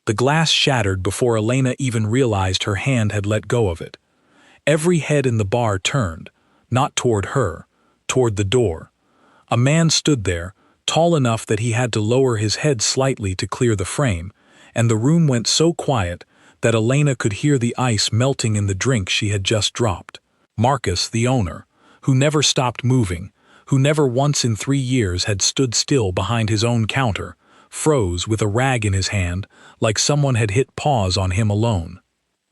The glass shattered before Elena even realized her hand had let go of it. Every head in the bar turned, not toward her, toward the door. A man stood there, tall enough that he had to lower his head slightly to clear the frame, and the room went so quiet that Elena could hear the ice melting in the drink she had just dropped. Marcus, the owner, who never stopped moving, who never once in 3 years had stood still behind his own counter, froze with a rag in his hand like someone had hit pause on him alone.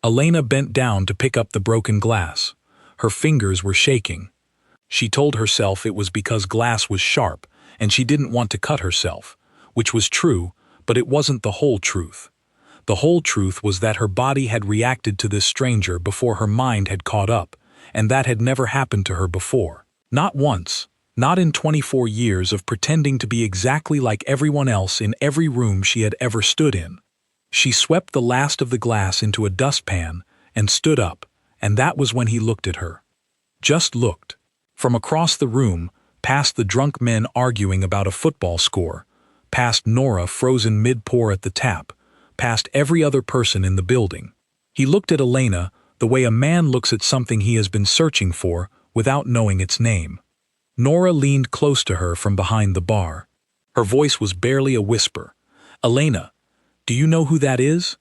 Elena bent down to pick up the broken glass. Her fingers were shaking. She told herself it was because glass was sharp and she didn't want to cut herself, which was true, but it wasn't the whole truth. The whole truth was that her body had reacted to this stranger before her mind had caught up, and that had never happened to her before. Not once. Not in 24 years of pretending to be exactly like everyone else in every room she had ever stood in. She swept the last of the glass into a dustpan and stood up, and that was when he looked at her. Just looked. From across the room, past the drunk men arguing about a football score, past Nora frozen mid-pour at the tap, past every other person in the building. He looked at Elena the way a man looks at something he has been searching for without knowing its name. Nora leaned close to her from behind the bar. Her voice was barely a whisper. "Elena, do you know who that is?"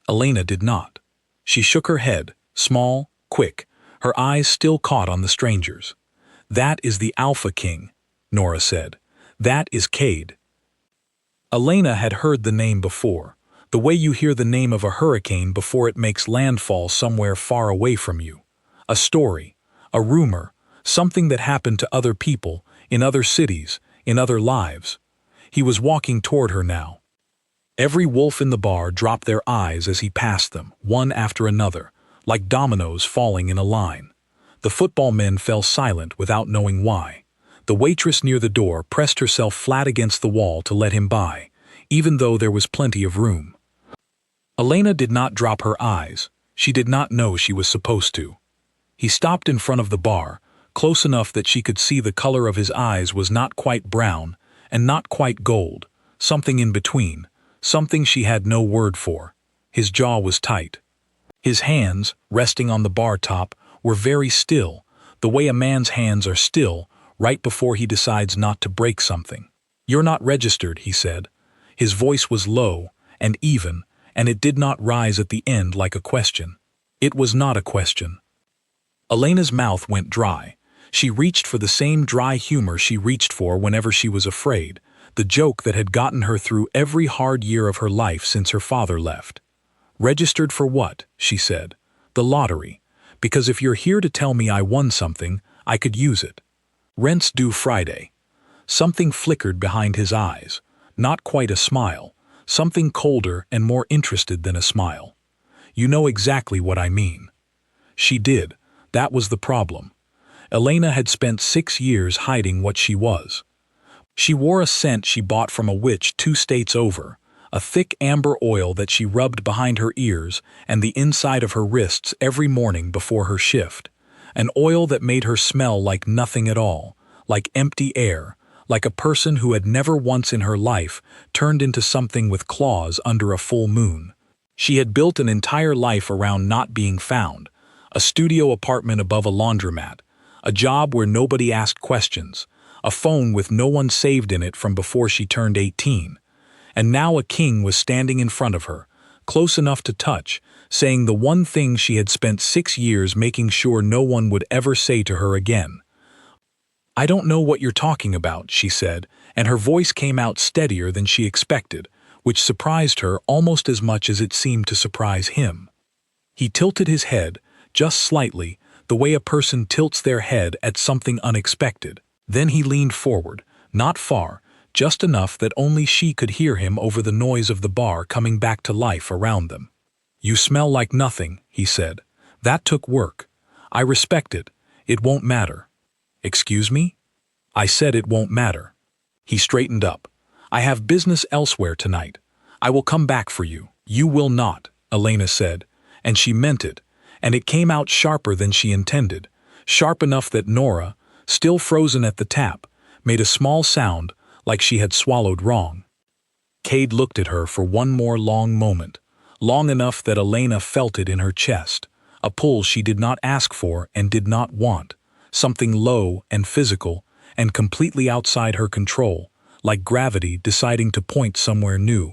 Elena did not. She shook her head, small, quick, her eyes still caught on the stranger's. "That is the Alpha King," Nora said. "That is Cade." Elena had heard the name before, the way you hear the name of a hurricane before it makes landfall somewhere far away from you. A story, a rumor, something that happened to other people, in other cities, in other lives. He was walking toward her now. Every wolf in the bar dropped their eyes as he passed them, one after another, like dominoes falling in a line. The football men fell silent without knowing why. The waitress near the door pressed herself flat against the wall to let him by, even though there was plenty of room. Elena did not drop her eyes. She did not know she was supposed to. He stopped in front of the bar, close enough that she could see the color of his eyes was not quite brown and not quite gold, something in between, something she had no word for. His jaw was tight. His hands, resting on the bar top, were very still, the way a man's hands are still right before he decides not to break something. "You're not registered," he said. His voice was low and even, and it did not rise at the end like a question. It was not a question. Elena's mouth went dry. She reached for the same dry humor she reached for whenever she was afraid, the joke that had gotten her through every hard year of her life since her father left. "Registered for what?" she said. "The lottery. Because if you're here to tell me I won something, I could use it. Rent's due Friday." Something flickered behind his eyes. Not quite a smile. Something colder and more interested than a smile. "You know exactly what I mean." She did. That was the problem. Elena had spent 6 years hiding what she was. She wore a scent she bought from a witch 2 states over, a thick amber oil that she rubbed behind her ears and the inside of her wrists every morning before her shift, an oil that made her smell like nothing at all, like empty air, like a person who had never once in her life turned into something with claws under a full moon. She had built an entire life around not being found, a studio apartment above a laundromat, a job where nobody asked questions, a phone with no one saved in it from before she turned 18. And now a king was standing in front of her, close enough to touch, saying the one thing she had spent 6 years making sure no one would ever say to her again. "I don't know what you're talking about," she said, and her voice came out steadier than she expected, which surprised her almost as much as it seemed to surprise him. He tilted his head, just slightly, the way a person tilts their head at something unexpected. Then he leaned forward, not far, just enough that only she could hear him over the noise of the bar coming back to life around them. "You smell like nothing," he said. "That took work. I respect it. It won't matter." "Excuse me?" "I said it won't matter." He straightened up. "I have business elsewhere tonight. I will come back for you." "You will not," Elena said, and she meant it, and it came out sharper than she intended, sharp enough that Nora, still frozen at the tap, made a small sound like she had swallowed wrong. Cade looked at her for one more long moment, long enough that Elena felt it in her chest, a pull she did not ask for and did not want, something low and physical and completely outside her control, like gravity deciding to point somewhere new.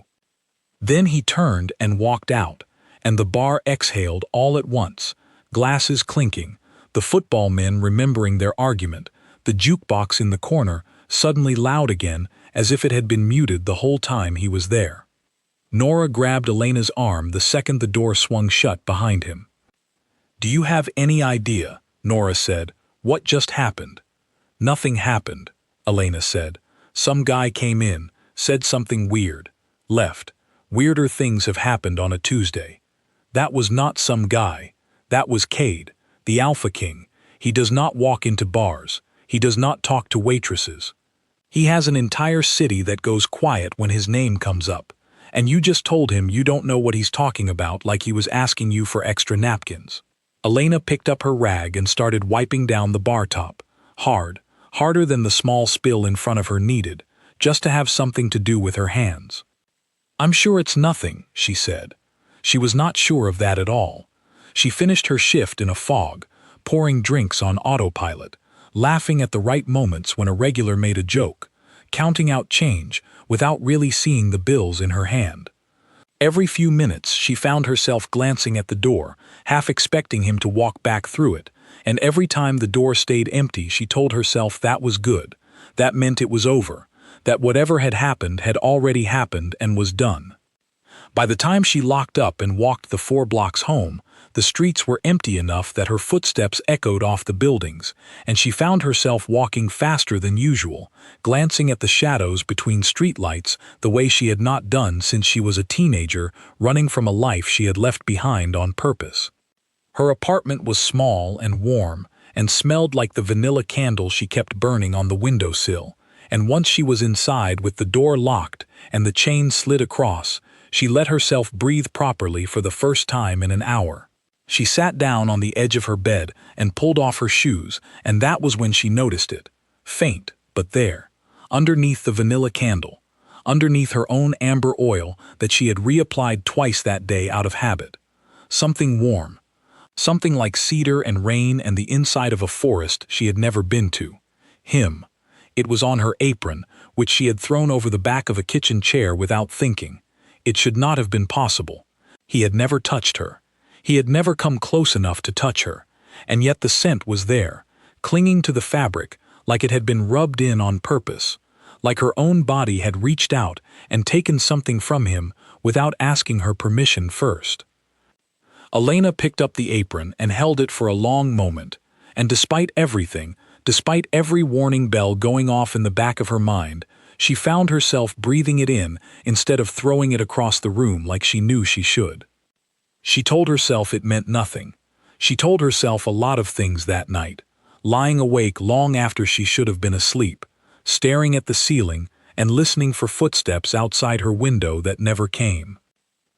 Then he turned and walked out, and the bar exhaled all at once, glasses clinking, the football men remembering their argument, the jukebox in the corner suddenly loud again as if it had been muted the whole time he was there. Nora grabbed Elena's arm the second the door swung shut behind him. "Do you have any idea," Nora said, "what just happened?" "Nothing happened," Elena said. "Some guy came in, said something weird, left. Weirder things have happened on a Tuesday. That was not some guy. That was Cade, the Alpha King. He does not walk into bars. He does not talk to waitresses. He has an entire city that goes quiet when his name comes up. And you just told him you don't know what he's talking about, like he was asking you for extra napkins." Elena picked up her rag and started wiping down the bar top. Hard, harder than the small spill in front of her needed, just to have something to do with her hands. "I'm sure it's nothing," she said. She was not sure of that at all. She finished her shift in a fog, pouring drinks on autopilot, laughing at the right moments when a regular made a joke, counting out change without really seeing the bills in her hand. Every few minutes she found herself glancing at the door, half expecting him to walk back through it, and every time the door stayed empty she told herself that was good, that meant it was over, that whatever had happened had already happened and was done. By the time she locked up and walked the 4 blocks home, the streets were empty enough that her footsteps echoed off the buildings, and she found herself walking faster than usual, glancing at the shadows between streetlights the way she had not done since she was a teenager, running from a life she had left behind on purpose. Her apartment was small and warm, and smelled like the vanilla candle she kept burning on the windowsill, and once she was inside with the door locked and the chain slid across, she let herself breathe properly for the first time in an hour. She sat down on the edge of her bed and pulled off her shoes, and that was when she noticed it. Faint, but there, underneath the vanilla candle, underneath her own amber oil that she had reapplied twice that day out of habit. Something warm. Something like cedar and rain and the inside of a forest she had never been to. Him. It was on her apron, which she had thrown over the back of a kitchen chair without thinking. It should not have been possible. He had never touched her. He had never come close enough to touch her, and yet the scent was there, clinging to the fabric like it had been rubbed in on purpose, like her own body had reached out and taken something from him without asking her permission first. Elena picked up the apron and held it for a long moment, and despite everything, despite every warning bell going off in the back of her mind, she found herself breathing it in instead of throwing it across the room like she knew she should. She told herself it meant nothing. She told herself a lot of things that night, lying awake long after she should have been asleep, staring at the ceiling and listening for footsteps outside her window that never came.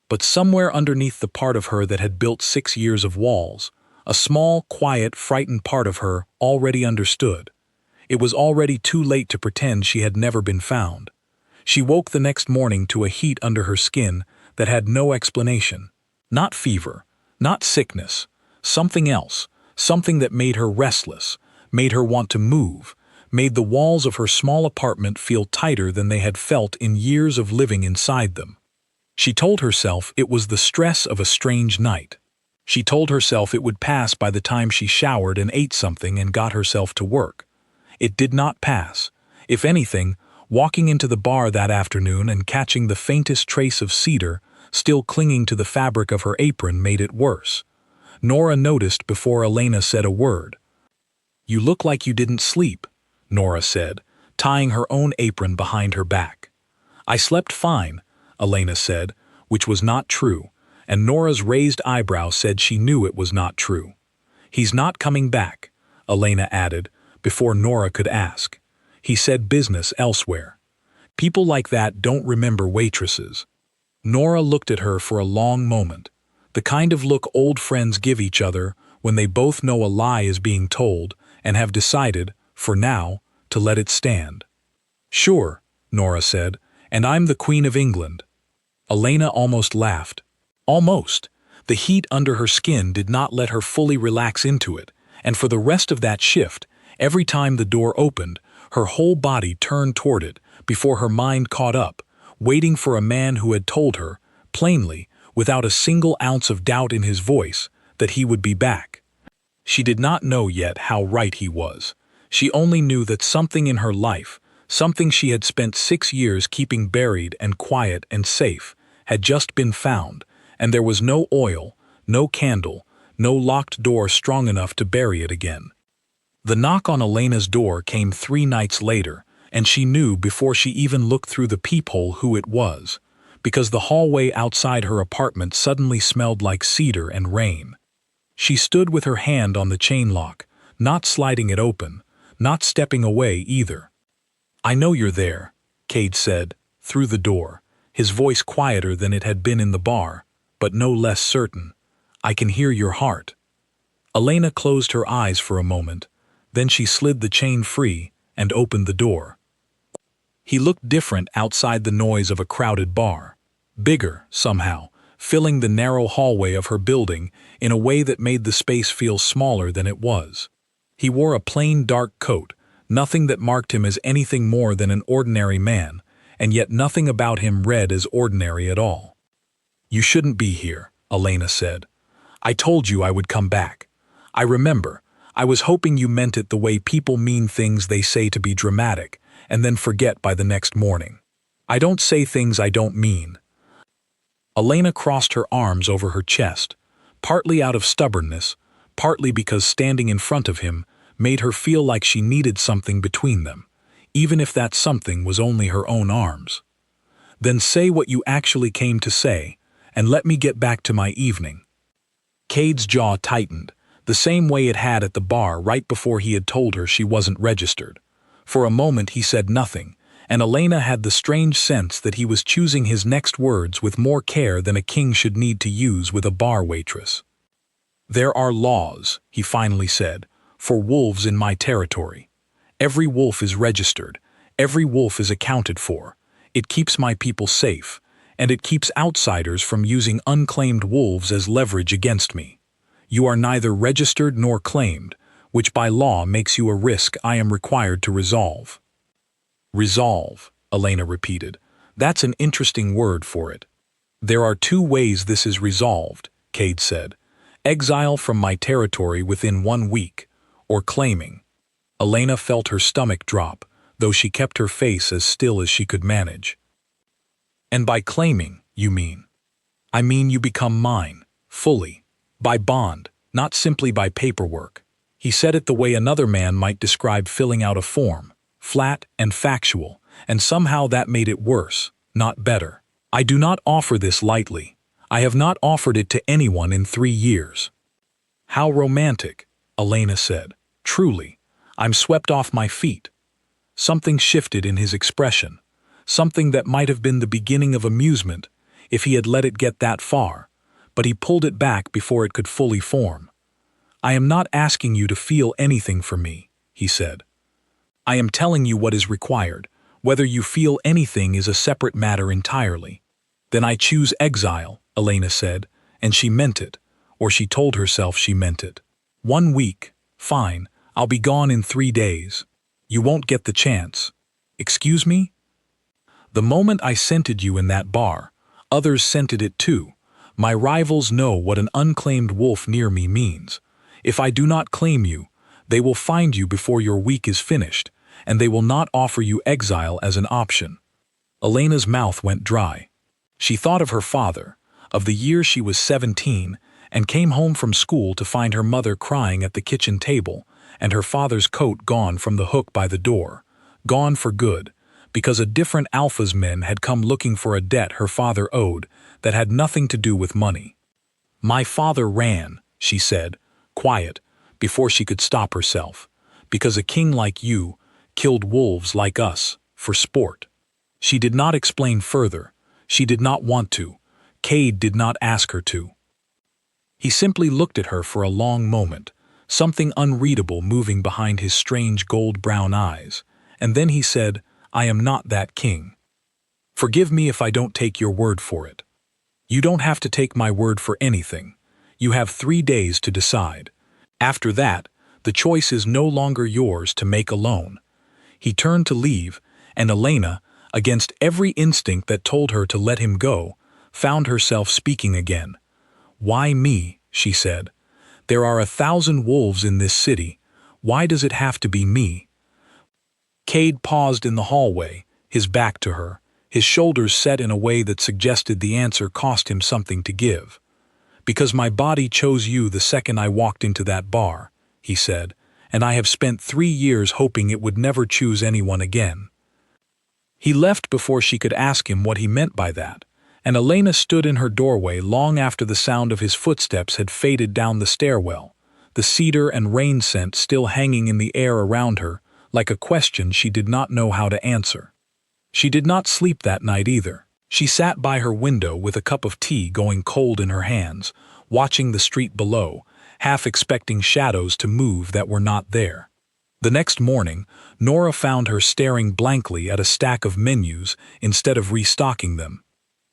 But somewhere underneath the part of her that had built 6 years of walls, a small, quiet, frightened part of her already understood. It was already too late to pretend she had never been found. She woke the next morning to a heat under her skin that had no explanation. Not fever, not sickness, something else, something that made her restless, made her want to move, made the walls of her small apartment feel tighter than they had felt in years of living inside them. She told herself it was the stress of a strange night. She told herself it would pass by the time she showered and ate something and got herself to work. It did not pass. If anything, walking into the bar that afternoon and catching the faintest trace of cedar still clinging to the fabric of her apron made it worse. Nora noticed before Elena said a word. "You look like you didn't sleep," Nora said, tying her own apron behind her back. "I slept fine," Elena said, which was not true, and Nora's raised eyebrow said she knew it was not true. "He's not coming back," Elena added, before Nora could ask. "He said business elsewhere. People like that don't remember waitresses." Nora looked at her for a long moment, the kind of look old friends give each other when they both know a lie is being told and have decided, for now, to let it stand. "Sure," Nora said, And I'm the Queen of England." Elena almost laughed. Almost. The heat under her skin did not let her fully relax into it, and for the rest of that shift, every time the door opened, her whole body turned toward it before her mind caught up, waiting for a man who had told her, plainly, without a single ounce of doubt in his voice, that he would be back. She did not know yet how right he was. She only knew that something in her life, something she had spent 6 years keeping buried and quiet and safe, had just been found, and there was no oil, no candle, no locked door strong enough to bury it again. The knock on Elena's door came 3 nights later, and she knew before she even looked through the peephole who it was, because the hallway outside her apartment suddenly smelled like cedar and rain. She stood with her hand on the chain lock, not sliding it open, not stepping away either. "I know you're there," Cade said, through the door, his voice quieter than it had been in the bar, but no less certain. "I can hear your heart." Elena closed her eyes for a moment, then she slid the chain free and opened the door. He looked different outside the noise of a crowded bar. Bigger, somehow, filling the narrow hallway of her building in a way that made the space feel smaller than it was. He wore a plain dark coat, nothing that marked him as anything more than an ordinary man, and yet nothing about him read as ordinary at all. "You shouldn't be here," Elena said. "I told you I would come back. I remember. I was hoping you meant it the way people mean things they say to be dramatic, and then forget by the next morning. I don't say things I don't mean." Elena crossed her arms over her chest, partly out of stubbornness, partly because standing in front of him made her feel like she needed something between them, even if that something was only her own arms. "Then say what you actually came to say, and let me get back to my evening." Cade's jaw tightened, the same way it had at the bar right before he had told her she wasn't registered. For a moment he said nothing, and Elena had the strange sense that he was choosing his next words with more care than a king should need to use with a bar waitress. "There are laws," he finally said, "for wolves in my territory. Every wolf is registered, every wolf is accounted for. It keeps my people safe, and it keeps outsiders from using unclaimed wolves as leverage against me. You are neither registered nor claimed, which by law makes you a risk I am required to resolve." "Resolve," Elena repeated. "That's an interesting word for it." "There are 2 ways this is resolved," Cade said. "Exile from my territory within 1 week, or claiming." Elena felt her stomach drop, though she kept her face as still as she could manage. "And by claiming, you mean?" "I mean you become mine, fully. By bond, not simply by paperwork." He said it the way another man might describe filling out a form, flat and factual, and somehow that made it worse, not better. "I do not offer this lightly. I have not offered it to anyone in 3 years." "How romantic," Elena said. "Truly, I'm swept off my feet." Something shifted in his expression, something that might have been the beginning of amusement if he had let it get that far, but he pulled it back before it could fully form. "I am not asking you to feel anything for me," he said. "I am telling you what is required. Whether you feel anything is a separate matter entirely." "Then I choose exile," Elena said, and she meant it, or she told herself she meant it. 1 week, fine, I'll be gone in 3 days. You won't get the chance." "Excuse me?" "The moment I scented you in that bar, others scented it too. My rivals know what an unclaimed wolf near me means. If I do not claim you, they will find you before your week is finished, and they will not offer you exile as an option." Elena's mouth went dry. She thought of her father, of the year she was 17, and came home from school to find her mother crying at the kitchen table, and her father's coat gone from the hook by the door, gone for good, because a different Alpha's men had come looking for a debt her father owed that had nothing to do with money. "My father ran," she said, quiet, before she could stop herself, "because a king like you killed wolves like us, for sport." She did not explain further. She did not want to. Cade did not ask her to. He simply looked at her for a long moment, something unreadable moving behind his strange gold-brown eyes, and then he said, "I am not that king." Forgive me if I don't take your word for it. You don't have to take my word for anything. You have 3 days to decide. After that, the choice is no longer yours to make alone. He turned to leave, and Elena, against every instinct that told her to let him go, found herself speaking again. "Why me?" she said. "There are 1,000 wolves in this city. Why does it have to be me?" Cade paused in the hallway, his back to her, his shoulders set in a way that suggested the answer cost him something to give. "Because my body chose you the second I walked into that bar," he said, "and I have spent 3 years hoping it would never choose anyone again." He left before she could ask him what he meant by that, and Elena stood in her doorway long after the sound of his footsteps had faded down the stairwell, the cedar and rain scent still hanging in the air around her, like a question she did not know how to answer. She did not sleep that night either. She sat by her window with a cup of tea going cold in her hands, watching the street below, half expecting shadows to move that were not there. The next morning, Nora found her staring blankly at a stack of menus instead of restocking them.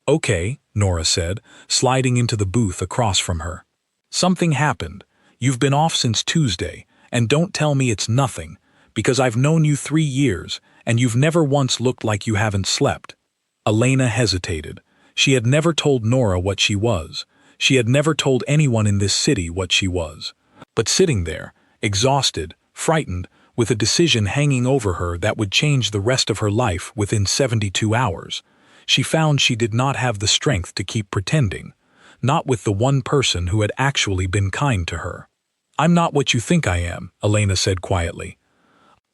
"Okay," Nora said, sliding into the booth across from her. "Something happened. You've been off since Tuesday, and don't tell me it's nothing, because I've known you 3 years, and you've never once looked like you haven't slept." Elena hesitated. She had never told Nora what she was. She had never told anyone in this city what she was. But sitting there, exhausted, frightened, with a decision hanging over her that would change the rest of her life within 72 hours, she found she did not have the strength to keep pretending, not with the one person who had actually been kind to her. "I'm not what you think I am," Elena said quietly.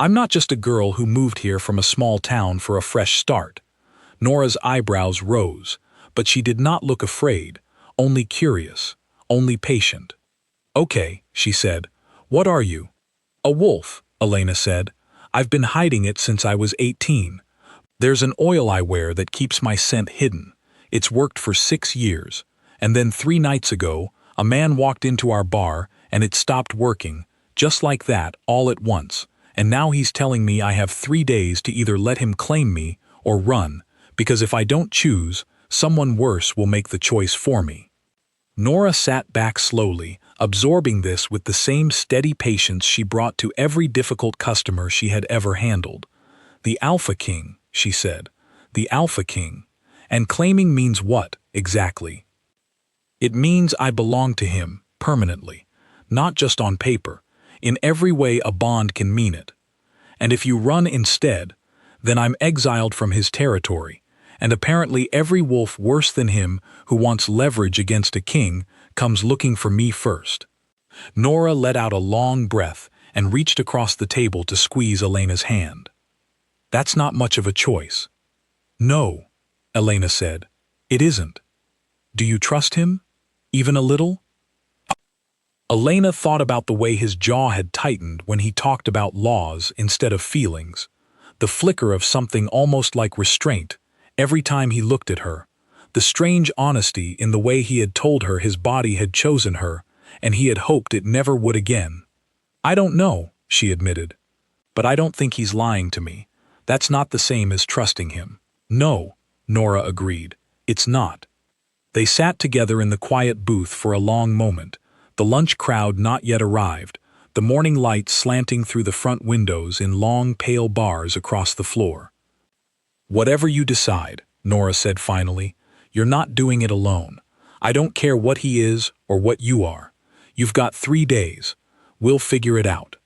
"I'm not just a girl who moved here from a small town for a fresh start." Nora's eyebrows rose, but she did not look afraid, only curious, only patient. "Okay," she said. "What are you?" "A wolf," Elena said. "I've been hiding it since I was 18. There's an oil I wear that keeps my scent hidden. It's worked for 6 years. And then 3 nights ago, a man walked into our bar and it stopped working, just like that, all at once. And now he's telling me I have 3 days to either let him claim me or run, because if I don't choose, someone worse will make the choice for me." Nora sat back slowly, absorbing this with the same steady patience she brought to every difficult customer she had ever handled. "The Alpha King," she said. "The Alpha King. And claiming means what, exactly?" "It means I belong to him, permanently. Not just on paper. In every way a bond can mean it. And if you run instead, then I'm exiled from his territory, and apparently every wolf worse than him who wants leverage against a king comes looking for me first." Nora let out a long breath and reached across the table to squeeze Elena's hand. "That's not much of a choice." "No," Elena said. "It isn't. Do you trust him? Even a little?" Elena thought about the way his jaw had tightened when he talked about laws instead of feelings, the flicker of something almost like restraint every time he looked at her, the strange honesty in the way he had told her his body had chosen her and he had hoped it never would again. "I don't know," she admitted. "But I don't think he's lying to me. That's not the same as trusting him." "No," Nora agreed. "It's not." They sat together in the quiet booth for a long moment, the lunch crowd not yet arrived, the morning light slanting through the front windows in long pale bars across the floor. "Whatever you decide," Nora said finally, "you're not doing it alone. I don't care what he is or what you are. You've got 3 days. We'll figure it out."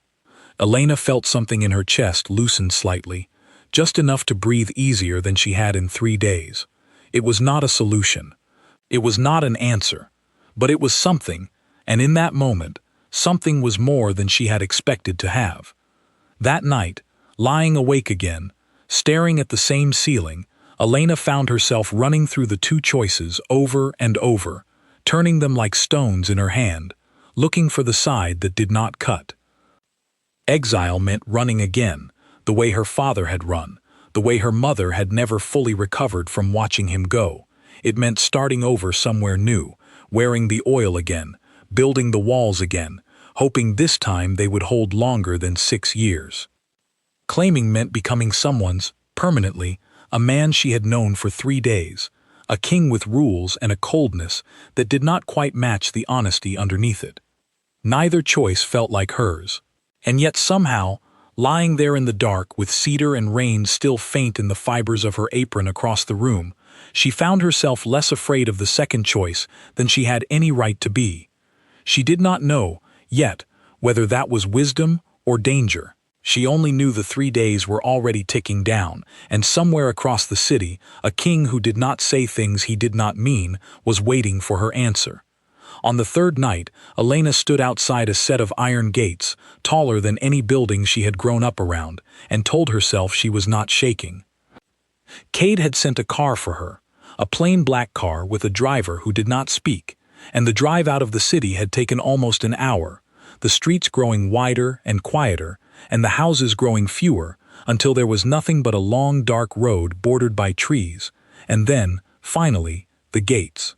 Elena felt something in her chest loosen slightly, just enough to breathe easier than she had in 3 days. It was not a solution. It was not an answer. But it was something, and in that moment, something was more than she had expected to have. That night, lying awake again, staring at the same ceiling, Elena found herself running through the 2 choices over and over, turning them like stones in her hand, looking for the side that did not cut. Exile meant running again, the way her father had run, the way her mother had never fully recovered from watching him go. It meant starting over somewhere new, wearing the oil again, building the walls again, hoping this time they would hold longer than 6 years. Claiming meant becoming someone's, permanently, a man she had known for 3 days, a king with rules and a coldness that did not quite match the honesty underneath it. Neither choice felt like hers. And yet somehow, lying there in the dark with cedar and rain still faint in the fibers of her apron across the room, she found herself less afraid of the second choice than she had any right to be. She did not know, yet, whether that was wisdom or danger. She only knew the 3 days were already ticking down, and somewhere across the city, a king who did not say things he did not mean was waiting for her answer. On the third night, Elena stood outside a set of iron gates, taller than any building she had grown up around, and told herself she was not shaking. Cade had sent a car for her, a plain black car with a driver who did not speak, and the drive out of the city had taken almost an hour, the streets growing wider and quieter, and the houses growing fewer, until there was nothing but a long dark road bordered by trees, and then, finally, the gates.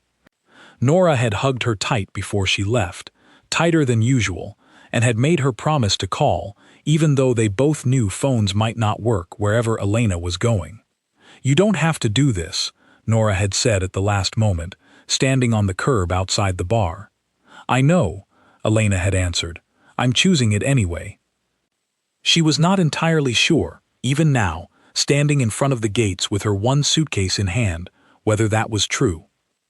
Nora had hugged her tight before she left, tighter than usual, and had made her promise to call, even though they both knew phones might not work wherever Elena was going. "You don't have to do this," Nora had said at the last moment, standing on the curb outside the bar. "I know," Elena had answered. "I'm choosing it anyway." She was not entirely sure, even now, standing in front of the gates with her one suitcase in hand, whether that was true.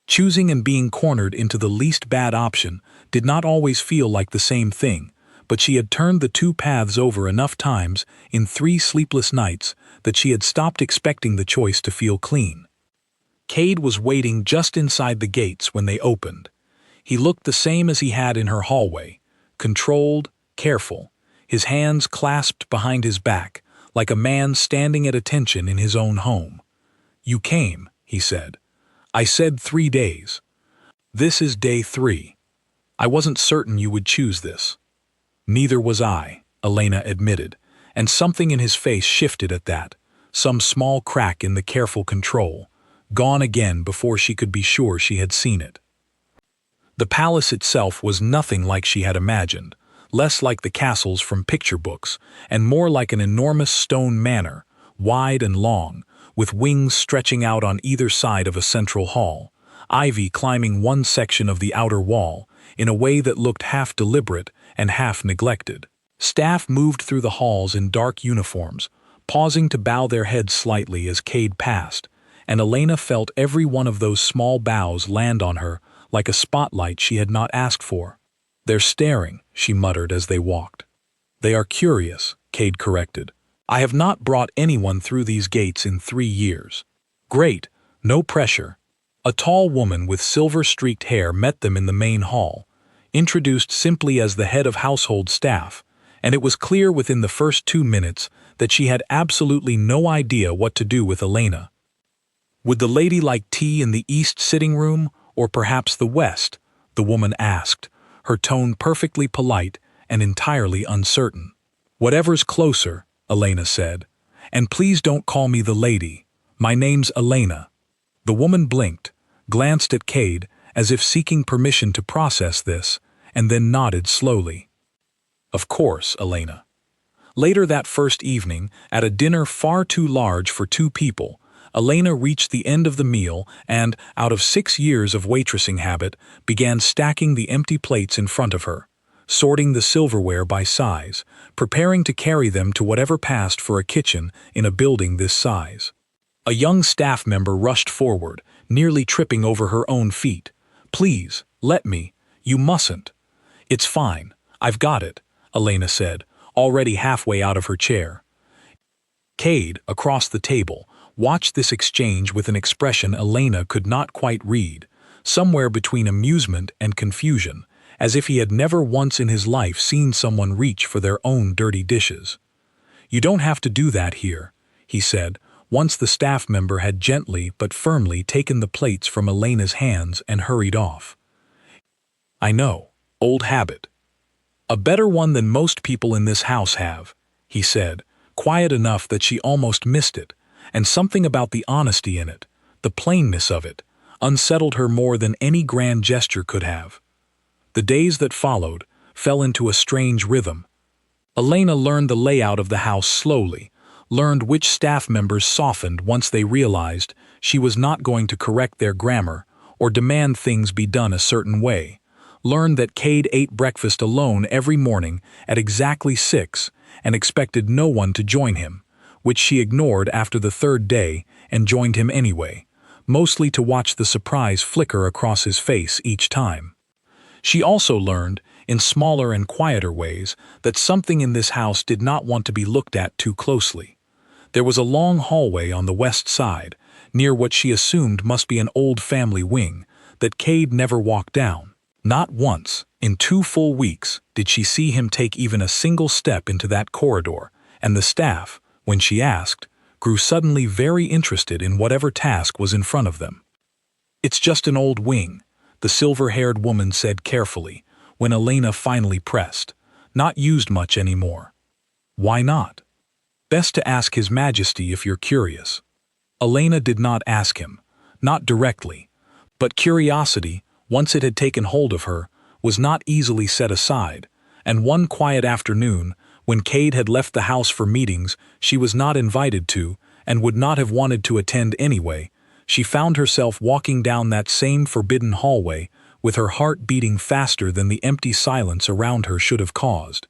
Choosing and being cornered into the least bad option did not always feel like the same thing, but she had turned the two paths over enough times in 3 sleepless nights that she had stopped expecting the choice to feel clean. Cade was waiting just inside the gates when they opened. He looked the same as he had in her hallway, controlled, careful, his hands clasped behind his back, like a man standing at attention in his own home. "You came," he said. "I said 3 days. This is day 3. I wasn't certain you would choose this." "Neither was I," Elena admitted, and something in his face shifted at that, some small crack in the careful control, gone again before she could be sure she had seen it. The palace itself was nothing like she had imagined, less like the castles from picture books, and more like an enormous stone manor, wide and long, with wings stretching out on either side of a central hall, ivy climbing one section of the outer wall, in a way that looked half deliberate and half neglected. Staff moved through the halls in dark uniforms, pausing to bow their heads slightly as Cade passed, and Elena felt every one of those small bows land on her like a spotlight she had not asked for. "They're staring," she muttered as they walked. "They are curious," Cade corrected. "I have not brought anyone through these gates in 3 years." "Great, no pressure." A tall woman with silver-streaked hair met them in the main hall, introduced simply as the head of household staff, and it was clear within the first 2 minutes that she had absolutely no idea what to do with Elena. "Would the lady like tea in the east sitting room, or perhaps the west?" the woman asked, her tone perfectly polite and entirely uncertain. "Whatever's closer," Elena said. "And please don't call me the lady. My name's Elena." The woman blinked, glanced at Cade as if seeking permission to process this, and then nodded slowly. "Of course, Elena." Later that first evening, at a dinner far too large for 2 people, Elena reached the end of the meal and, out of 6 years of waitressing habit, began stacking the empty plates in front of her, sorting the silverware by size, preparing to carry them to whatever passed for a kitchen in a building this size. A young staff member rushed forward, nearly tripping over her own feet. "Please, let me. You mustn't." "It's fine. I've got it," Elena said, already halfway out of her chair. Cade, across the table, watched this exchange with an expression Elena could not quite read, somewhere between amusement and confusion, as if he had never once in his life seen someone reach for their own dirty dishes. "You don't have to do that here," he said, once the staff member had gently but firmly taken the plates from Elena's hands and hurried off. "I know. Old habit. A better one than most people in this house have," he said, quiet enough that she almost missed it, and something about the honesty in it, the plainness of it, unsettled her more than any grand gesture could have. The days that followed fell into a strange rhythm. Elena learned the layout of the house slowly, learned which staff members softened once they realized she was not going to correct their grammar or demand things be done a certain way, learned that Cade ate breakfast alone every morning at exactly 6 and expected no one to join him, which she ignored after the third day and joined him anyway, mostly to watch the surprise flicker across his face each time. She also learned, in smaller and quieter ways, that something in this house did not want to be looked at too closely. There was a long hallway on the west side, near what she assumed must be an old family wing, that Cade never walked down. Not once, in 2 full weeks, did she see him take even a single step into that corridor, and the staff, when she asked, grew suddenly very interested in whatever task was in front of them. "It's just an old wing," the silver-haired woman said carefully, when Elena finally pressed. "Not used much anymore." "Why not?" "Best to ask His Majesty if you're curious." Elena did not ask him, not directly, but curiosity, once it had taken hold of her, was not easily set aside, and one quiet afternoon, when Cade had left the house for meetings she was not invited to and would not have wanted to attend anyway, she found herself walking down that same forbidden hallway with her heart beating faster than the empty silence around her should have caused.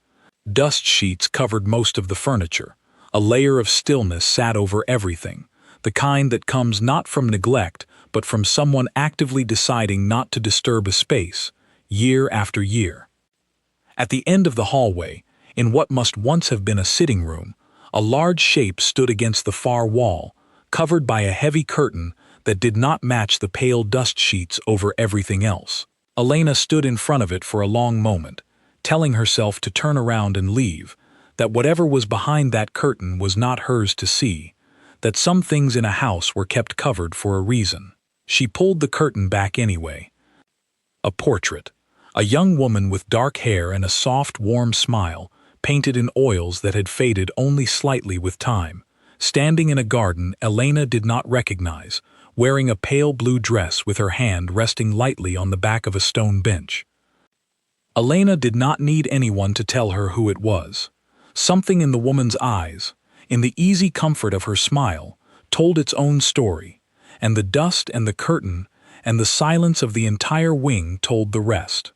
Dust sheets covered most of the furniture. A layer of stillness sat over everything, the kind that comes not from neglect but from someone actively deciding not to disturb a space, year after year. At the end of the hallway, in what must once have been a sitting room, a large shape stood against the far wall, covered by a heavy curtain that did not match the pale dust sheets over everything else. Elena stood in front of it for a long moment, telling herself to turn around and leave, that whatever was behind that curtain was not hers to see, that some things in a house were kept covered for a reason. She pulled the curtain back anyway. A portrait. A young woman with dark hair and a soft, warm smile, painted in oils that had faded only slightly with time, standing in a garden Elena did not recognize, wearing a pale blue dress with her hand resting lightly on the back of a stone bench. Elena did not need anyone to tell her who it was. Something in the woman's eyes, in the easy comfort of her smile, told its own story, and the dust and the curtain and the silence of the entire wing told the rest.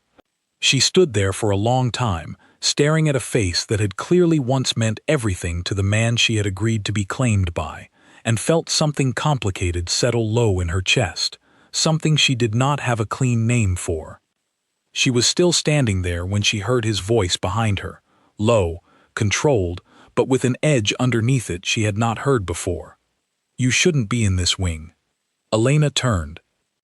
She stood there for a long time, staring at a face that had clearly once meant everything to the man she had agreed to be claimed by, and felt something complicated settle low in her chest, something she did not have a clean name for. She was still standing there when she heard his voice behind her, low, controlled, but with an edge underneath it she had not heard before. "You shouldn't be in this wing." Elena turned.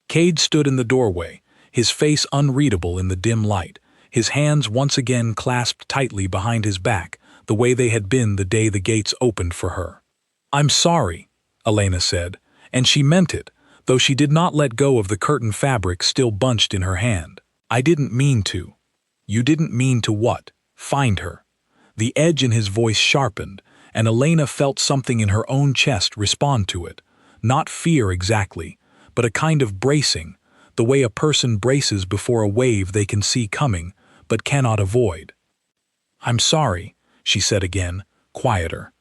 Cade stood in the doorway, his face unreadable in the dim light, his hands once again clasped tightly behind his back, the way they had been the day the gates opened for her. "I'm sorry," Elena said, and she meant it, though she did not let go of the curtain fabric still bunched in her hand. "I didn't mean to." "You didn't mean to what? Find her?" The edge in his voice sharpened, and Elena felt something in her own chest respond to it. Not fear exactly, but a kind of bracing, the way a person braces before a wave they can see coming, but cannot avoid. "I'm sorry," she said again, quieter.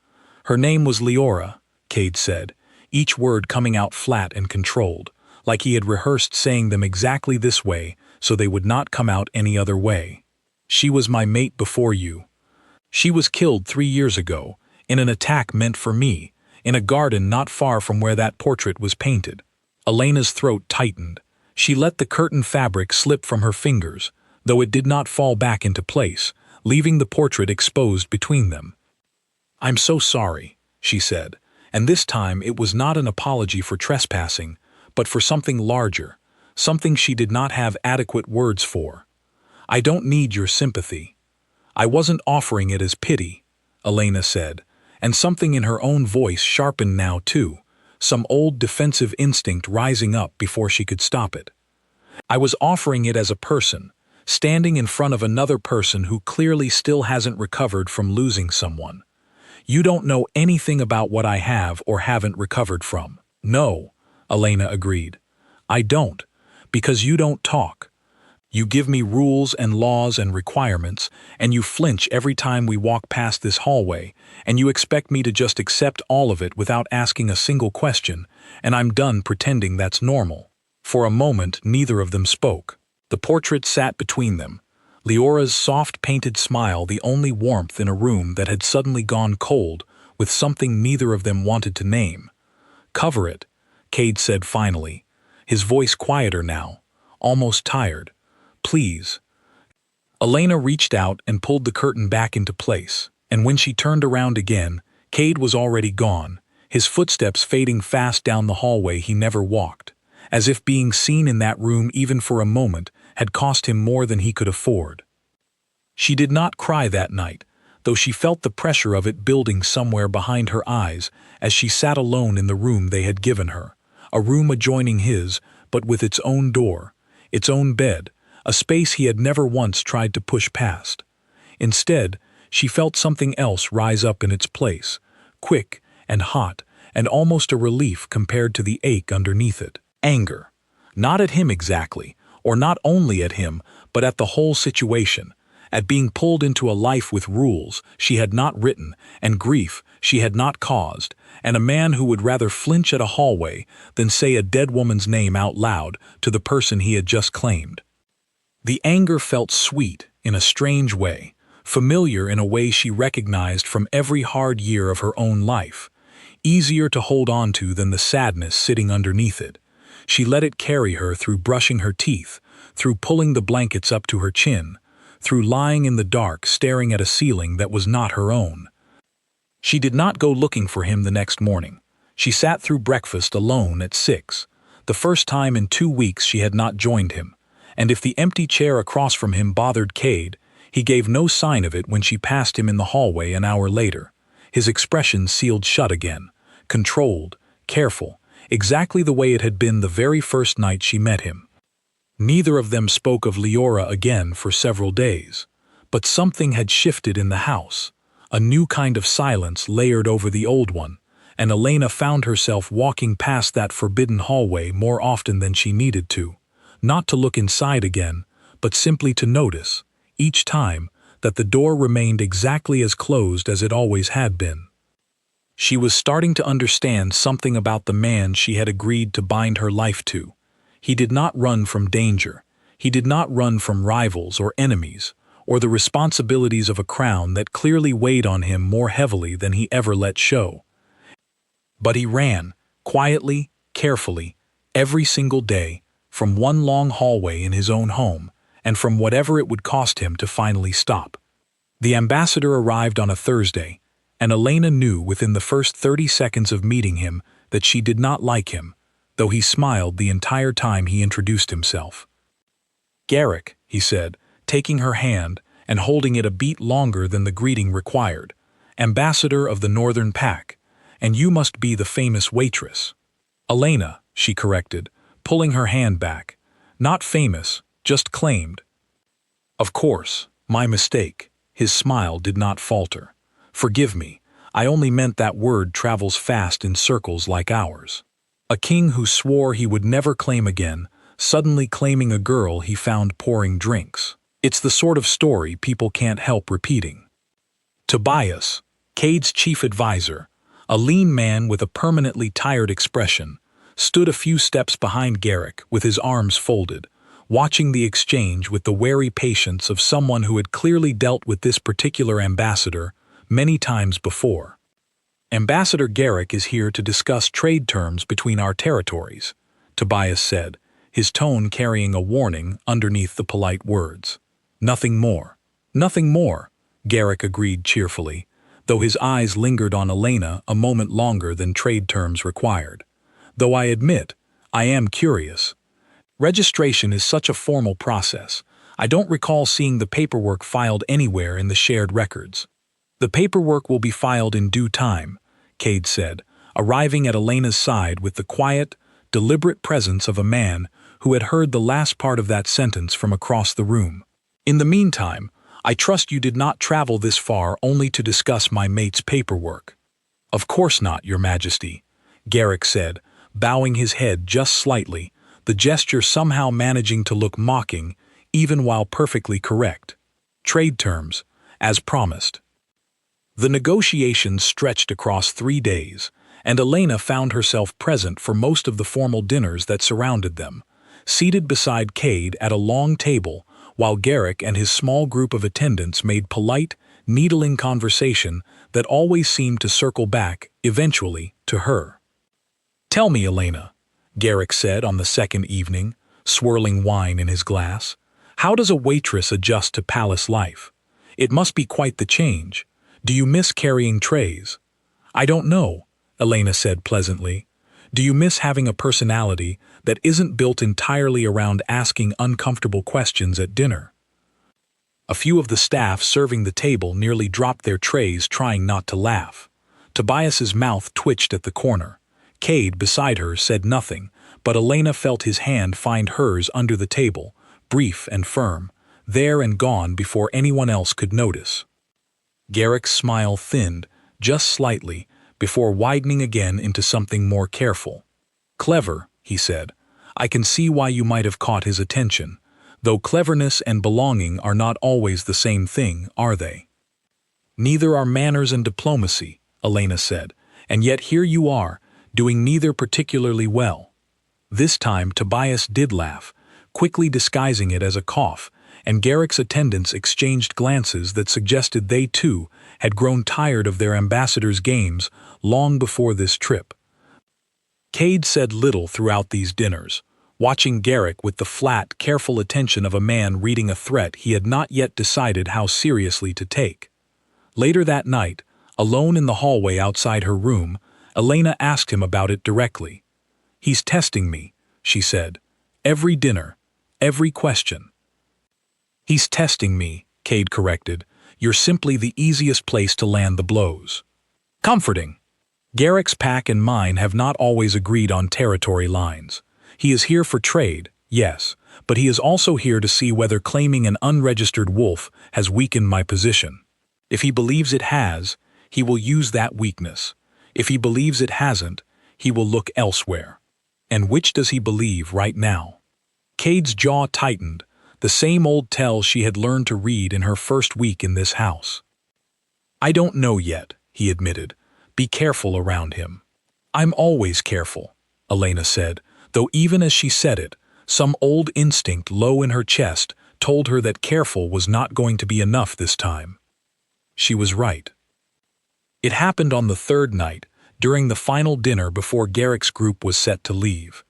Her name was Leora, Cade said, each word coming out flat and controlled, like he had rehearsed saying them exactly this way so they would not come out any other way. "She was my mate before you. She was killed 3 years ago, in an attack meant for me, in a garden not far from where that portrait was painted." Elena's throat tightened. She let the curtain fabric slip from her fingers, though it did not fall back into place, leaving the portrait exposed between them. "I'm so sorry," she said, and this time it was not an apology for trespassing, but for something larger, something she did not have adequate words for. "I don't need your sympathy." "I wasn't offering it as pity," Elena said, and something in her own voice sharpened now too, some old defensive instinct rising up before she could stop it. "I was offering it as a person, standing in front of another person who clearly still hasn't recovered from losing someone. You don't know anything about what I have or haven't recovered from." "No," Elena agreed. "I don't, because you don't talk. You give me rules and laws and requirements, and you flinch every time we walk past this hallway, and you expect me to just accept all of it without asking a single question, and I'm done pretending that's normal." For a moment, neither of them spoke. The portrait sat between them, Leora's soft painted smile the only warmth in a room that had suddenly gone cold with something neither of them wanted to name. "Cover it," Cade said finally, his voice quieter now, almost tired. "Please." Elena reached out and pulled the curtain back into place, and when she turned around again, Cade was already gone, his footsteps fading fast down the hallway he never walked, as if being seen in that room even for a moment had cost him more than he could afford. She did not cry that night, though she felt the pressure of it building somewhere behind her eyes as she sat alone in the room they had given her, a room adjoining his, but with its own door, its own bed, a space he had never once tried to push past. Instead, she felt something else rise up in its place, quick and hot, and almost a relief compared to the ache underneath it. Anger. Not at him exactly, or not only at him, but at the whole situation, at being pulled into a life with rules she had not written and grief she had not caused, and a man who would rather flinch at a hallway than say a dead woman's name out loud to the person he had just claimed. The anger felt sweet in a strange way, familiar in a way she recognized from every hard year of her own life, easier to hold on to than the sadness sitting underneath it. She let it carry her through brushing her teeth, through pulling the blankets up to her chin, through lying in the dark staring at a ceiling that was not her own. She did not go looking for him the next morning. She sat through breakfast alone at 6, the first time in 2 weeks she had not joined him, and if the empty chair across from him bothered Cade, he gave no sign of it when she passed him in the hallway an hour later, his expression sealed shut again, controlled, careful, exactly the way it had been the very first night she met him. Neither of them spoke of Leora again for several days, but something had shifted in the house, a new kind of silence layered over the old one, and Elena found herself walking past that forbidden hallway more often than she needed to, not to look inside again, but simply to notice, each time, that the door remained exactly as closed as it always had been. She was starting to understand something about the man she had agreed to bind her life to. He did not run from danger. He did not run from rivals or enemies, or the responsibilities of a crown that clearly weighed on him more heavily than he ever let show. But he ran, quietly, carefully, every single day, from one long hallway in his own home, and from whatever it would cost him to finally stop. The ambassador arrived on a Thursday, and Elena knew within the first 30 seconds of meeting him that she did not like him, though he smiled the entire time he introduced himself. "Garrick," he said, taking her hand and holding it a beat longer than the greeting required, "Ambassador of the Northern Pack, and you must be the famous waitress." "Elena," she corrected, pulling her hand back. "Not famous, just claimed." "Of course, my mistake." His smile did not falter. "Forgive me, I only meant that word travels fast in circles like ours. A king who swore he would never claim again, suddenly claiming a girl he found pouring drinks. It's the sort of story people can't help repeating." Tobias, Cade's chief advisor, a lean man with a permanently tired expression, stood a few steps behind Garrick with his arms folded, watching the exchange with the wary patience of someone who had clearly dealt with this particular ambassador many times before. "Ambassador Garrick is here to discuss trade terms between our territories," Tobias said, his tone carrying a warning underneath the polite words. "Nothing more." "Nothing more," Garrick agreed cheerfully, though his eyes lingered on Elena a moment longer than trade terms required. "Though I admit, I am curious. Registration is such a formal process. I don't recall seeing the paperwork filed anywhere in the shared records." "The paperwork will be filed in due time," Cade said, arriving at Elena's side with the quiet, deliberate presence of a man who had heard the last part of that sentence from across the room. "In the meantime, I trust you did not travel this far only to discuss my mate's paperwork." "Of course not, Your Majesty," Garrick said, bowing his head just slightly, the gesture somehow managing to look mocking, even while perfectly correct. Trade terms, as promised. The negotiations stretched across 3 days, and Elena found herself present for most of the formal dinners that surrounded them, seated beside Cade at a long table while Garrick and his small group of attendants made polite, needling conversation that always seemed to circle back, eventually, to her. "Tell me, Elena," Garrick said on the second evening, swirling wine in his glass, "how does a waitress adjust to palace life? It must be quite the change. Do you miss carrying trays?" "I don't know," Elena said pleasantly. "Do you miss having a personality that isn't built entirely around asking uncomfortable questions at dinner?" A few of the staff serving the table nearly dropped their trays trying not to laugh. Tobias's mouth twitched at the corner. Cade, beside her, said nothing, but Elena felt his hand find hers under the table, brief and firm, there and gone before anyone else could notice. Garrick's smile thinned, just slightly, before widening again into something more careful. "Clever," he said. "I can see why you might have caught his attention, though cleverness and belonging are not always the same thing, are they?" "Neither are manners and diplomacy," Elena said, "and yet here you are, doing neither particularly well." This time Tobias did laugh, quickly disguising it as a cough, and Garrick's attendants exchanged glances that suggested they, too, had grown tired of their ambassador's games long before this trip. Cade said little throughout these dinners, watching Garrick with the flat, careful attention of a man reading a threat he had not yet decided how seriously to take. Later that night, alone in the hallway outside her room, Elena asked him about it directly. "He's testing me," she said. "Every dinner, every question." "He's testing me," Cade corrected. "You're simply the easiest place to land the blows." Comforting. Garrick's pack and mine have not always agreed on territory lines. He is here for trade, yes, but he is also here to see whether claiming an unregistered wolf has weakened my position. If he believes it has, he will use that weakness. If he believes it hasn't, he will look elsewhere. And which does he believe right now? Cade's jaw tightened, the same old tell she had learned to read in her first week in this house. "I don't know yet," he admitted. "Be careful around him." "I'm always careful," Elena said, though even as she said it, some old instinct low in her chest told her that careful was not going to be enough this time. She was right. It happened on the third night, during the final dinner before Garrick's group was set to leave.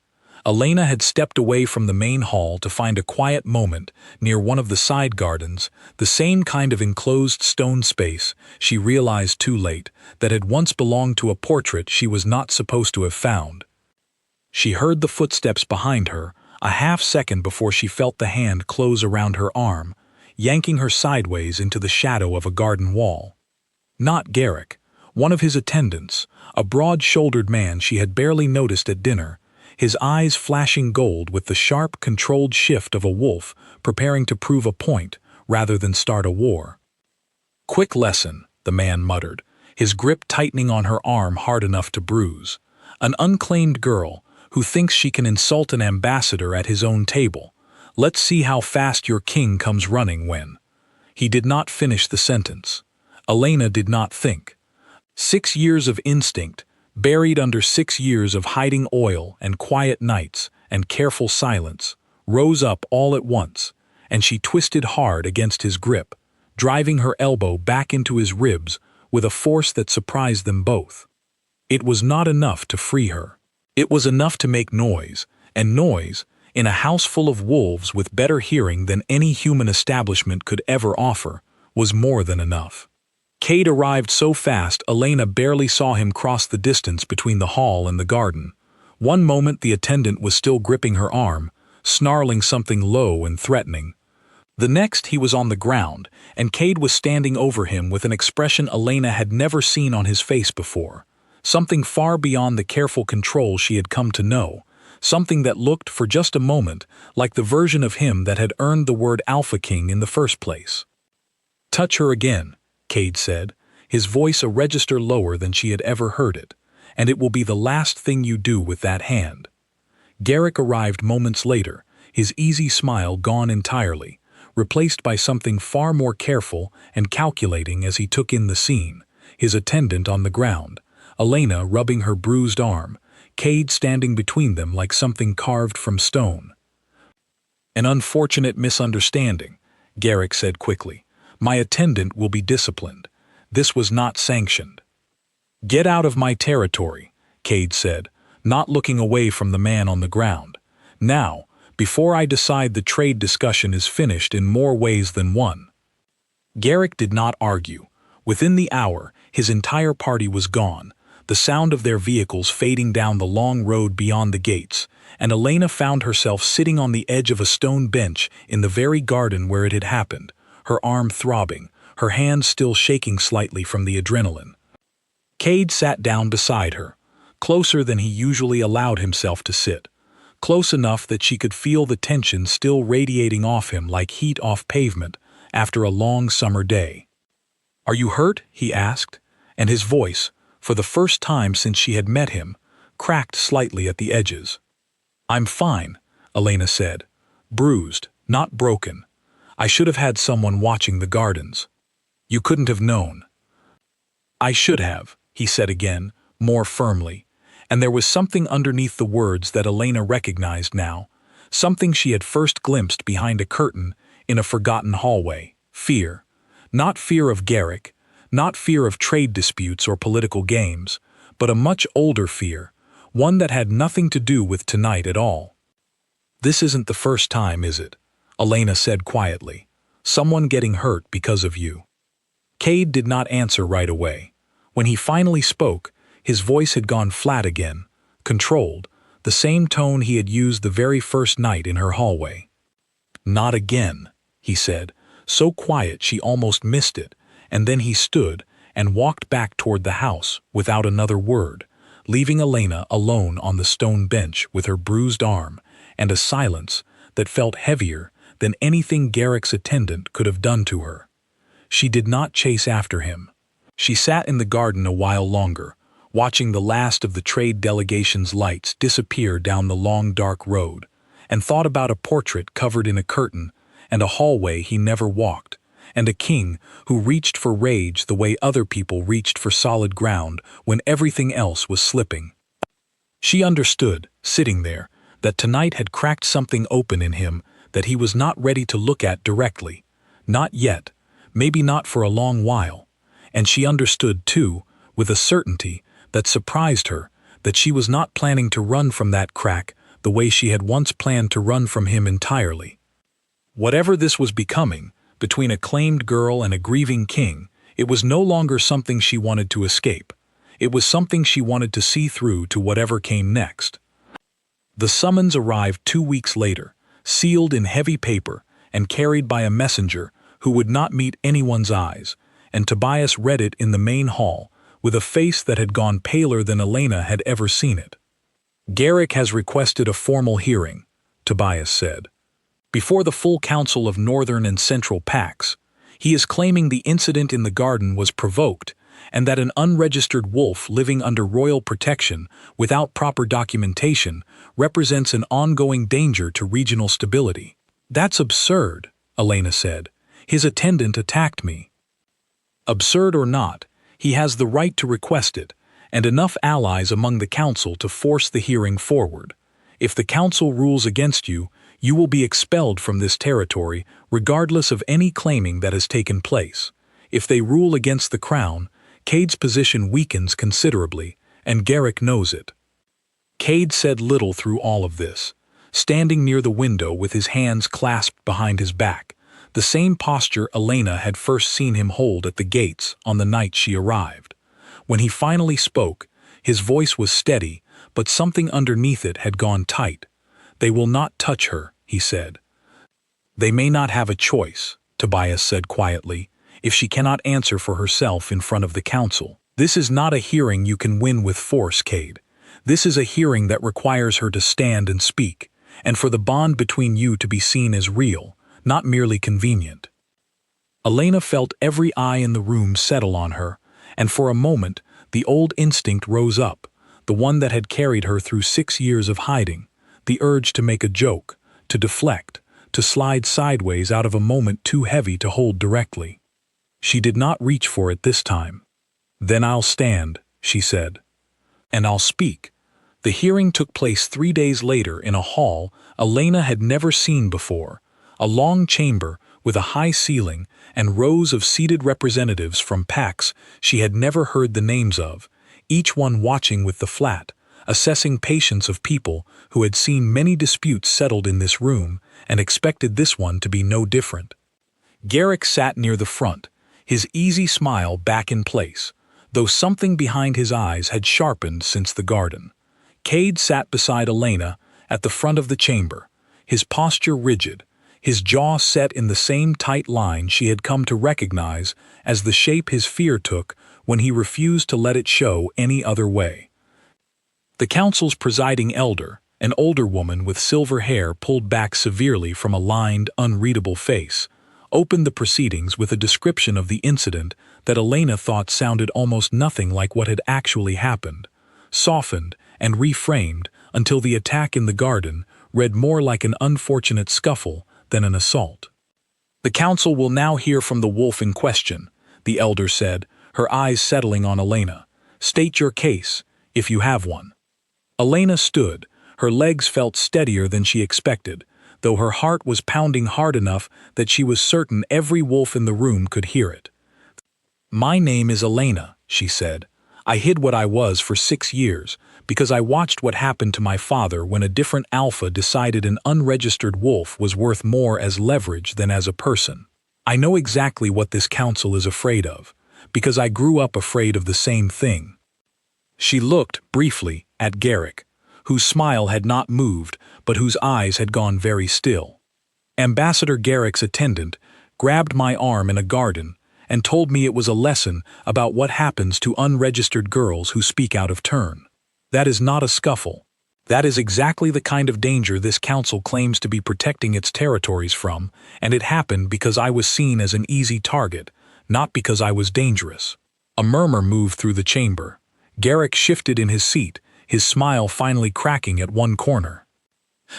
Elena had stepped away from the main hall to find a quiet moment near one of the side gardens, the same kind of enclosed stone space, she realized too late, that had once belonged to a portrait she was not supposed to have found. She heard the footsteps behind her, a half-second before she felt the hand close around her arm, yanking her sideways into the shadow of a garden wall. Not Garrick, one of his attendants, a broad-shouldered man she had barely noticed at dinner, his eyes flashing gold with the sharp, controlled shift of a wolf preparing to prove a point rather than start a war. "Quick lesson," the man muttered, his grip tightening on her arm hard enough to bruise. "An unclaimed girl who thinks she can insult an ambassador at his own table. Let's see how fast your king comes running when—" He did not finish the sentence. Elena did not think. 6 years of instinct, buried under 6 years of hiding oil and quiet nights and careful silence, rose up all at once, and she twisted hard against his grip, driving her elbow back into his ribs with a force that surprised them both. It was not enough to free her. It was enough to make noise, and noise, in a house full of wolves with better hearing than any human establishment could ever offer, was more than enough. Cade arrived so fast Elena barely saw him cross the distance between the hall and the garden. One moment the attendant was still gripping her arm, snarling something low and threatening. The next he was on the ground, and Cade was standing over him with an expression Elena had never seen on his face before, something far beyond the careful control she had come to know, something that looked, for just a moment, like the version of him that had earned the word Alpha King in the first place. "Touch her again," Cade said, his voice a register lower than she had ever heard it, "and it will be the last thing you do with that hand." Garrick arrived moments later, his easy smile gone entirely, replaced by something far more careful and calculating as he took in the scene, his attendant on the ground, Elena rubbing her bruised arm, Cade standing between them like something carved from stone. "An unfortunate misunderstanding," Garrick said quickly. "My attendant will be disciplined. This was not sanctioned." "Get out of my territory," Cade said, not looking away from the man on the ground. "Now, before I decide the trade discussion is finished in more ways than one." Garrick did not argue. Within the hour, his entire party was gone, the sound of their vehicles fading down the long road beyond the gates, and Elena found herself sitting on the edge of a stone bench in the very garden where it had happened, her arm throbbing, her hands still shaking slightly from the adrenaline. Cade sat down beside her, closer than he usually allowed himself to sit, close enough that she could feel the tension still radiating off him like heat off pavement after a long summer day. "Are you hurt?" he asked, and his voice, for the first time since she had met him, cracked slightly at the edges. "I'm fine," Elena said. "Bruised, not broken. I should have had someone watching the gardens." "You couldn't have known." "I should have," he said again, more firmly, and there was something underneath the words that Elena recognized now, something she had first glimpsed behind a curtain in a forgotten hallway. Fear. Not fear of Garrick, not fear of trade disputes or political games, but a much older fear, one that had nothing to do with tonight at all. "This isn't the first time, is it?" Elena said quietly. "Someone getting hurt because of you." Cade did not answer right away. When he finally spoke, his voice had gone flat again, controlled, the same tone he had used the very first night in her hallway. "Not again," he said, so quiet she almost missed it, and then he stood and walked back toward the house without another word, leaving Elena alone on the stone bench with her bruised arm and a silence that felt heavier than anything Garrick's attendant could have done to her. She did not chase after him. She sat in the garden a while longer, watching the last of the trade delegation's lights disappear down the long dark road, and thought about a portrait covered in a curtain and a hallway he never walked, and a king who reached for rage the way other people reached for solid ground when everything else was slipping. She understood, sitting there, that tonight had cracked something open in him that he was not ready to look at directly. Not yet, maybe not for a long while. And she understood, too, with a certainty that surprised her, that she was not planning to run from that crack the way she had once planned to run from him entirely. Whatever this was becoming, between a claimed girl and a grieving king, it was no longer something she wanted to escape. It was something she wanted to see through to whatever came next. The summons arrived 2 weeks later, sealed in heavy paper and carried by a messenger who would not meet anyone's eyes, and Tobias read it in the main hall, with a face that had gone paler than Elena had ever seen it. "Garrick has requested a formal hearing," Tobias said. "Before the full council of Northern and Central Pacts. He is claiming the incident in the garden was provoked, and that an unregistered wolf living under royal protection without proper documentation represents an ongoing danger to regional stability." "That's absurd," Elena said. "His attendant attacked me." "Absurd or not, he has the right to request it, and enough allies among the council to force the hearing forward. If the council rules against you, you will be expelled from this territory regardless of any claiming that has taken place. If they rule against the crown, Cade's position weakens considerably, and Garrick knows it." Cade said little through all of this, standing near the window with his hands clasped behind his back, the same posture Elena had first seen him hold at the gates on the night she arrived. When he finally spoke, his voice was steady, but something underneath it had gone tight. "They will not touch her," he said. "They may not have a choice," Tobias said quietly, "if she cannot answer for herself in front of the council. This is not a hearing you can win with force, Cade. This is a hearing that requires her to stand and speak, and for the bond between you to be seen as real, not merely convenient." Elena felt every eye in the room settle on her, and for a moment the old instinct rose up, the one that had carried her through 6 years of hiding, the urge to make a joke, to deflect, to slide sideways out of a moment too heavy to hold directly. She did not reach for it this time. "Then I'll stand," she said. "And I'll speak." The hearing took place 3 days later in a hall Elena had never seen before, a long chamber with a high ceiling and rows of seated representatives from packs she had never heard the names of, each one watching with the flat, assessing patience of people who had seen many disputes settled in this room and expected this one to be no different. Garrick sat near the front, his easy smile back in place, though something behind his eyes had sharpened since the garden. Cade sat beside Elena at the front of the chamber, his posture rigid, his jaw set in the same tight line she had come to recognize as the shape his fear took when he refused to let it show any other way. The council's presiding elder, an older woman with silver hair pulled back severely from a lined, unreadable face, opened the proceedings with a description of the incident that Elena thought sounded almost nothing like what had actually happened, softened and reframed until the attack in the garden read more like an unfortunate scuffle than an assault. "The council will now hear from the wolf in question," the elder said, her eyes settling on Elena. "State your case, if you have one." Elena stood, her legs felt steadier than she expected, though her heart was pounding hard enough that she was certain every wolf in the room could hear it. "My name is Elena," she said. "I hid what I was for 6 years, because I watched what happened to my father when a different alpha decided an unregistered wolf was worth more as leverage than as a person. I know exactly what this council is afraid of, because I grew up afraid of the same thing." She looked, briefly, at Garrick, whose smile had not moved, but whose eyes had gone very still. Ambassador Garrick's attendant grabbed my arm in a garden and told me it was a lesson about what happens to unregistered girls who speak out of turn. That is not a scuffle. That is exactly the kind of danger this council claims to be protecting its territories from, and it happened because I was seen as an easy target, not because I was dangerous. A murmur moved through the chamber. Garrick shifted in his seat, his smile finally cracking at one corner.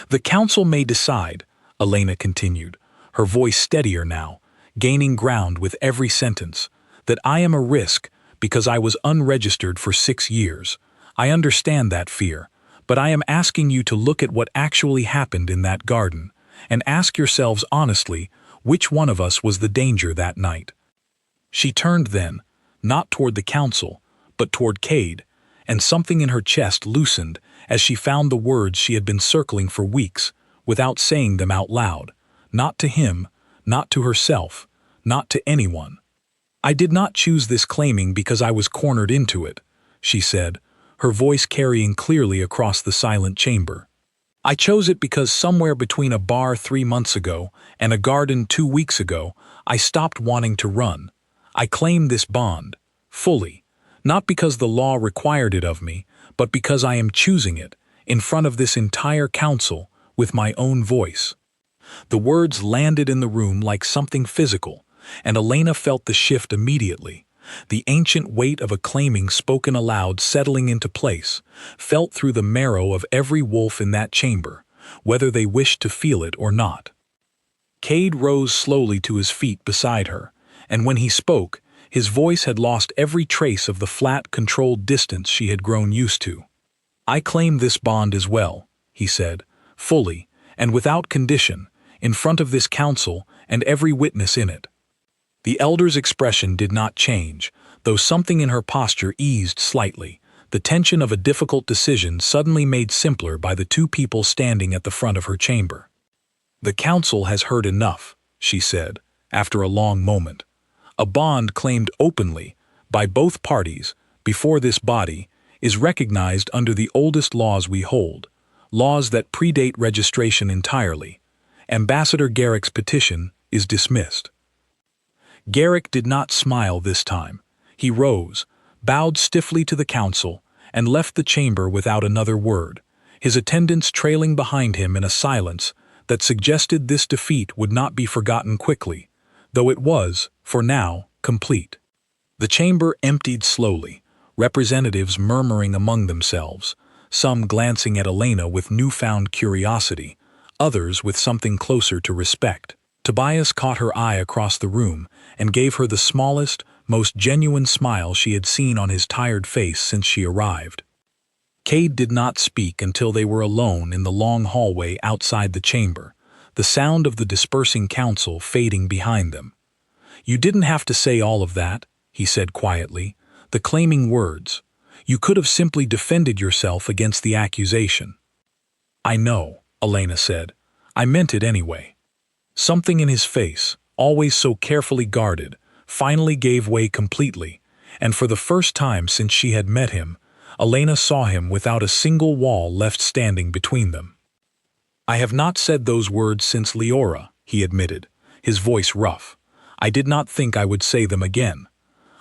"The council may decide," Elena continued, her voice steadier now, gaining ground with every sentence, "that I am a risk because I was unregistered for 6 years. I understand that fear, but I am asking you to look at what actually happened in that garden, and ask yourselves honestly which one of us was the danger that night." She turned then, not toward the council, but toward Cade, and something in her chest loosened as she found the words she had been circling for weeks, without saying them out loud, not to him, not to herself, not to anyone. "I did not choose this claiming because I was cornered into it," she said, her voice carrying clearly across the silent chamber. "I chose it because somewhere between a bar 3 months ago and a garden 2 weeks ago, I stopped wanting to run. I claimed this bond, fully, not because the law required it of me, but because I am choosing it, in front of this entire council, with my own voice." The words landed in the room like something physical, and Elena felt the shift immediately. The ancient weight of a claiming spoken aloud settling into place, felt through the marrow of every wolf in that chamber, whether they wished to feel it or not. Cade rose slowly to his feet beside her, and when he spoke, his voice had lost every trace of the flat, controlled distance she had grown used to. "I claim this bond as well," he said, fully, and without condition, in front of this council and every witness in it. The elder's expression did not change, though something in her posture eased slightly, the tension of a difficult decision suddenly made simpler by the 2 people standing at the front of her chamber. "The council has heard enough," she said, after a long moment. "A bond claimed openly, by both parties, before this body, is recognized under the oldest laws we hold, laws that predate registration entirely. Ambassador Garrick's petition is dismissed." Garrick did not smile this time. He rose, bowed stiffly to the council, and left the chamber without another word, his attendants trailing behind him in a silence that suggested this defeat would not be forgotten quickly, though it was, for now, complete. The chamber emptied slowly, representatives murmuring among themselves, some glancing at Elena with newfound curiosity, others with something closer to respect. Tobias caught her eye across the room and gave her the smallest, most genuine smile she had seen on his tired face since she arrived. Cade did not speak until they were alone in the long hallway outside the chamber, the sound of the dispersing council fading behind them. "You didn't have to say all of that," he said quietly, "the claiming words. You could have simply defended yourself against the accusation." "I know," Elena said. "I meant it anyway." Something in his face, always so carefully guarded, finally gave way completely, and for the first time since she had met him, Elena saw him without a single wall left standing between them. "I have not said those words since Leora," he admitted, his voice rough. "I did not think I would say them again."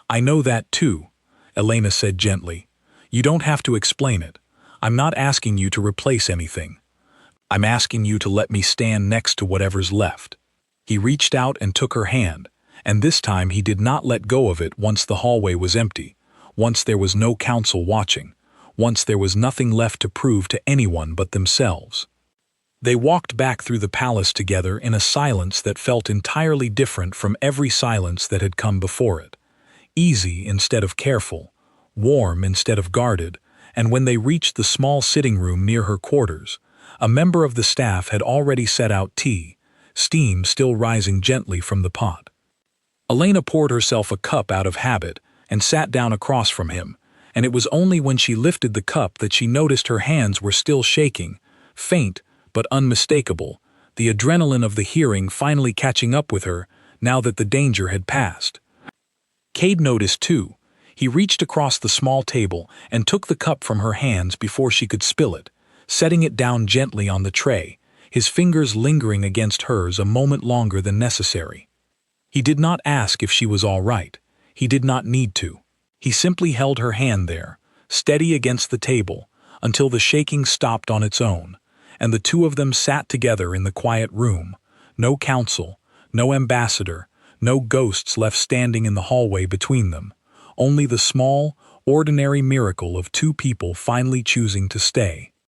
"I know that too," Elena said gently. "You don't have to explain it. I'm not asking you to replace anything. I'm asking you to let me stand next to whatever's left." He reached out and took her hand, and this time he did not let go of it once the hallway was empty, once there was no council watching, once there was nothing left to prove to anyone but themselves. They walked back through the palace together in a silence that felt entirely different from every silence that had come before it. Easy instead of careful, warm instead of guarded, and when they reached the small sitting room near her quarters, a member of the staff had already set out tea, steam still rising gently from the pot. Elena poured herself a cup out of habit and sat down across from him, and it was only when she lifted the cup that she noticed her hands were still shaking, faint but unmistakable, the adrenaline of the hearing finally catching up with her now that the danger had passed. Cade noticed too. He reached across the small table and took the cup from her hands before she could spill it, setting it down gently on the tray, his fingers lingering against hers a moment longer than necessary. He did not ask if she was all right. He did not need to. He simply held her hand there, steady against the table, until the shaking stopped on its own, and the two of them sat together in the quiet room, no council, no ambassador, no ghosts left standing in the hallway between them, only the small, ordinary miracle of two people finally choosing to stay.